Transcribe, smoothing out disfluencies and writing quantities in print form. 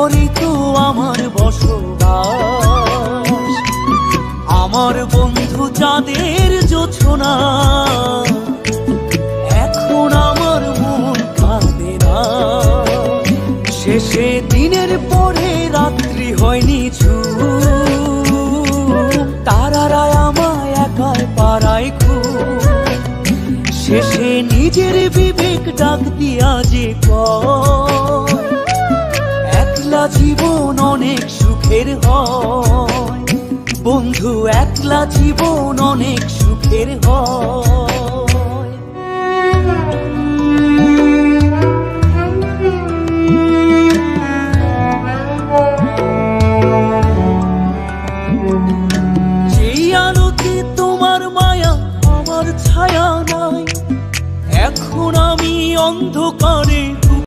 ঘরে তো আমার বসবাস। আমার বন্ধু চাঁদের জোছনা, এখন আমার মন কাঁদে না। শেষে দিনের পরে রাত্রি হয়নি ঝুম, তারারা আমায় একাই পাড়ায় ঘুম। শেষে নিজের বিবেক ডাক দিয়া যে কয়, একলা জীবন অনেক সুখের হয় বন্ধু, একলা জীবন অনেক সুখের হয়।